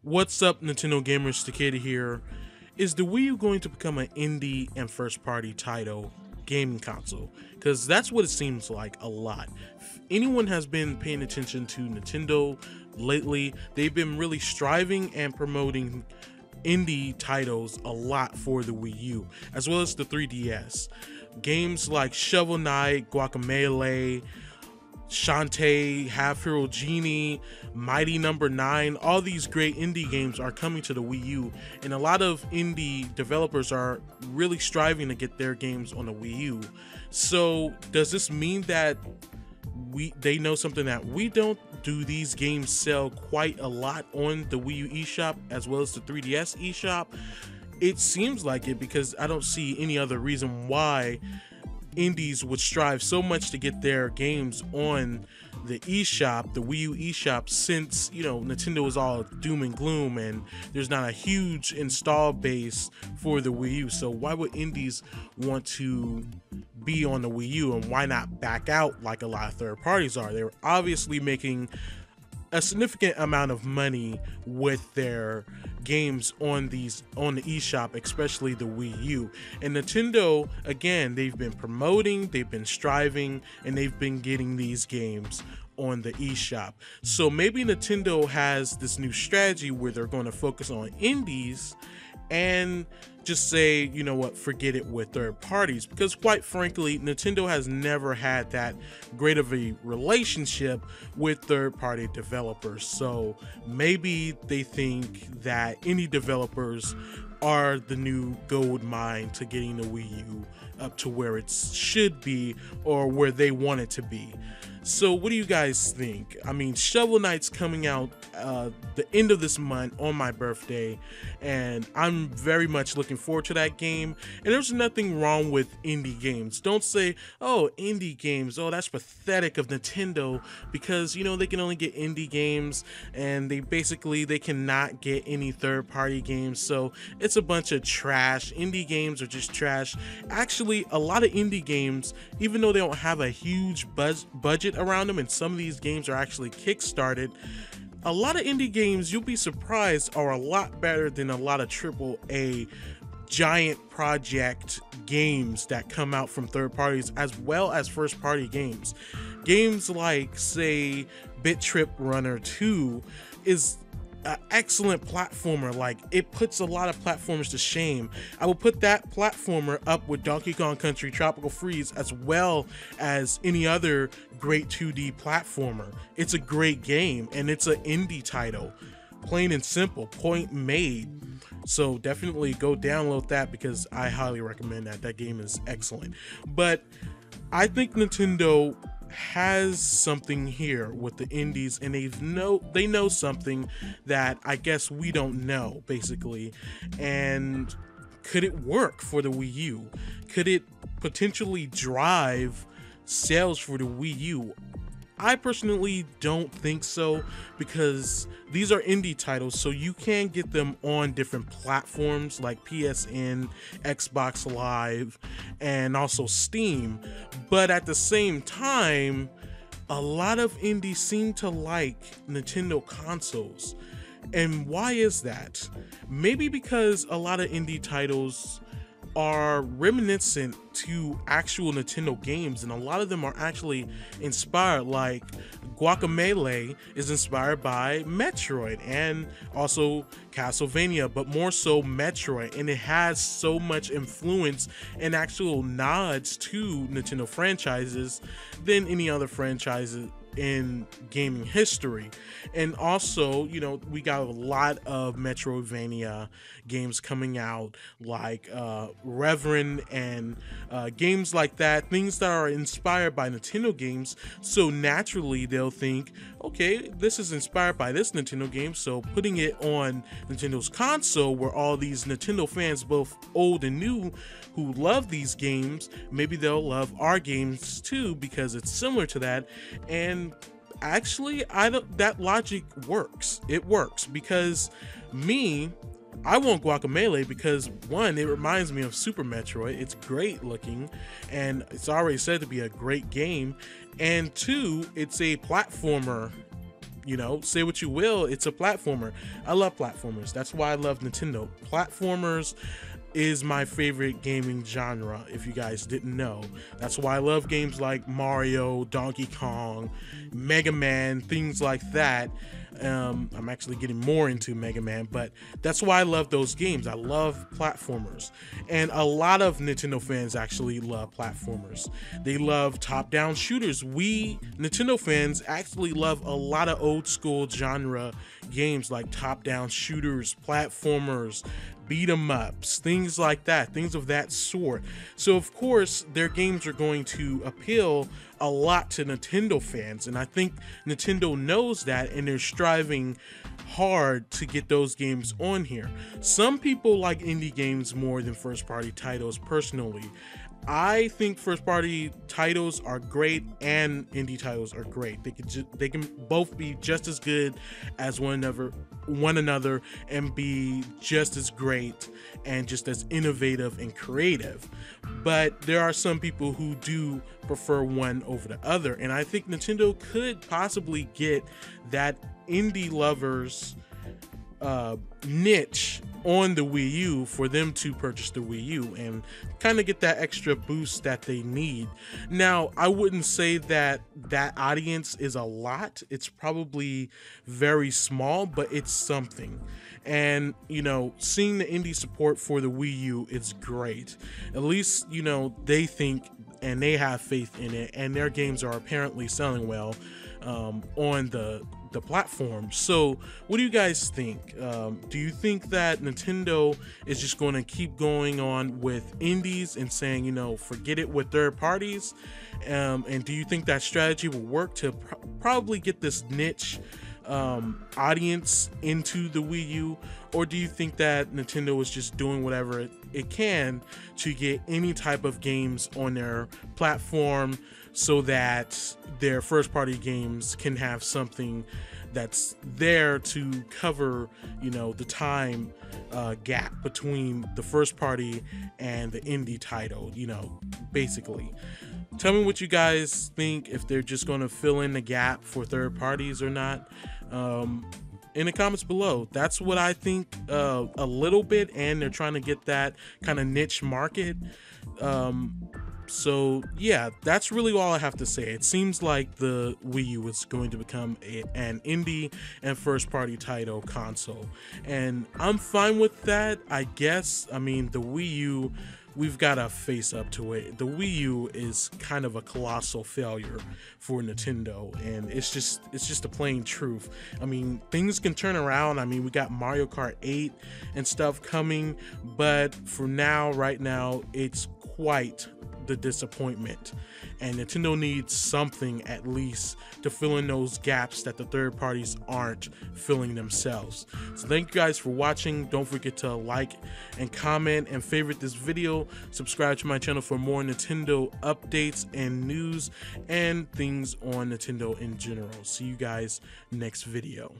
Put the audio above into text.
What's up, Nintendo gamers? Takeda here. Is the Wii U going to become an indie and first-party title gaming console? Because that's what it seems like a lot. If anyone has been paying attention to Nintendo lately, they've been really striving and promoting indie titles a lot for the Wii U, as well as the 3DS. Games like Shovel Knight, Guacamelee, Shantae, Half Hero Genie, Mighty Number 9, all these great indie games are coming to the Wii U, and a lot of indie developers are really striving to get their games on the Wii U. So does this mean that they know something that we don't? Do these games sell quite a lot on the Wii U eShop as well as the 3DS eShop? It seems like it, because I don't see any other reason why indies would strive so much to get their games on the eShop, the Wii U eShop, since, you know, Nintendo is all doom and gloom and there's not a huge install base for the Wii U. So why would indies want to be on the Wii U, and why not back out like a lot of third parties are? They're obviously making a significant amount of money with their games on the eShop, especially the Wii U. And Nintendo, again, they've been promoting, they've been striving, and they've been getting these games on the eShop. So maybe Nintendo has this new strategy where they're going to focus on indies and just say, you know what, forget it with third parties, because quite frankly, Nintendo has never had that great of a relationship with third-party developers. So maybe they think that indie developers are the new gold mine to getting the Wii U up to where it should be, or where they want it to be. So what do you guys think? I mean, Shovel Knight's coming out the end of this month on my birthday, and I'm very much looking forward to that game. And there's nothing wrong with indie games. Don't say, oh, indie games, oh, that's pathetic of Nintendo, because, you know, they can only get indie games, and they cannot get any third-party games, so it's a bunch of trash. Indie games are just trash. Actually, a lot of indie games, even though they don't have a huge budget around them, and some of these games are actually kickstarted, a lot of indie games, you'll be surprised, are a lot better than a lot of AAA giant project games that come out from third parties, as well as first party games. Games like, say, Bit Trip Runner 2 is an excellent platformer. Like, it puts a lot of platformers to shame. I will put that platformer up with Donkey Kong Country Tropical Freeze, as well as any other great 2D platformer. It's a great game, and it's an indie title. Plain and simple, point made. So definitely go download that, because I highly recommend that. That game is excellent. But I think Nintendo has something here with the indies, and they know something that I guess we don't know, basically. And could it work for the Wii U? Could it potentially drive sales for the Wii U? I personally don't think so, because these are indie titles, so you can get them on different platforms like PSN, Xbox Live, and also Steam. But at the same time, a lot of indies seem to like Nintendo consoles. And why is that? Maybe because a lot of indie titles are reminiscent to actual Nintendo games, and a lot of them are actually inspired. Like Guacamelee is inspired by Metroid and also Castlevania, but more so Metroid, and it has so much influence and actual nods to Nintendo franchises than any other franchises in gaming history. And also, you know, we got a lot of Metroidvania games coming out, like Reverend and games like that, things that are inspired by Nintendo games. So naturally they'll think, okay, this is inspired by this Nintendo game, so putting it on Nintendo's console, where all these Nintendo fans, both old and new, who love these games, maybe they'll love our games too, because it's similar to that. And actually, that logic works. It works, because I want Guacamelee because one, it reminds me of Super Metroid. It's great looking, and it's already said to be a great game. And two, it's a platformer. You know, say what you will, it's a platformer. I love platformers. That's why I love Nintendo. Platformers is my favorite gaming genre, if you guys didn't know. That's why I love games like Mario, Donkey Kong, Mega Man, things like that. I'm actually getting more into Mega Man, but that's why I love those games. I love platformers, and a lot of Nintendo fans actually love platformers. They love top-down shooters. We Nintendo fans actually love a lot of old school genre games like top-down shooters, platformers, beat 'em ups, things like that, things of that sort. So of course their games are going to appeal a lot to Nintendo fans, and I think Nintendo knows that, and they're striving hard to get those games on here. Some people like indie games more than first party titles. Personally, I think first party titles are great and indie titles are great. They can both be just as good as one another and be just as great and just as innovative and creative. But there are some people who do prefer one over the other, and I think Nintendo could possibly get that indie lovers niche on the Wii U for them to purchase the Wii U and kind of get that extra boost that they need. Now, I wouldn't say that that audience is a lot. It's probably very small, but it's something. And, you know, seeing the indie support for the Wii U is great. At least, you know, they think and they have faith in it, and their games are apparently selling well on the platform. So what do you guys think? Do you think that Nintendo is just going to keep going on with indies and saying, you know, forget it with third parties? And do you think that strategy will work to probably get this niche audience into the Wii U? Or do you think that Nintendo is just doing whatever it can to get any type of games on their platform so that their first party games can have something that's there to cover, you know, the time gap between the first party and the indie title, you know, basically? Tell me what you guys think, if they're just going to fill in the gap for third parties or not, in the comments below. That's what I think, a little bit, and they're trying to get that kind of niche market. So yeah, that's really all I have to say. It seems like the Wii U is going to become an indie and first party title console, and I'm fine with that, I guess. I mean, the Wii U, we've got to face up to it. The Wii U is kind of a colossal failure for Nintendo, and it's just a plain truth. I mean, things can turn around. I mean, we got Mario Kart 8 and stuff coming, but for now, right now, it's quite the disappointment, and Nintendo needs something at least to fill in those gaps that the third parties aren't filling themselves. So thank you guys for watching. Don't forget to like and comment and favorite this video. Subscribe to my channel for more Nintendo updates and news and things on Nintendo in general. See you guys next video.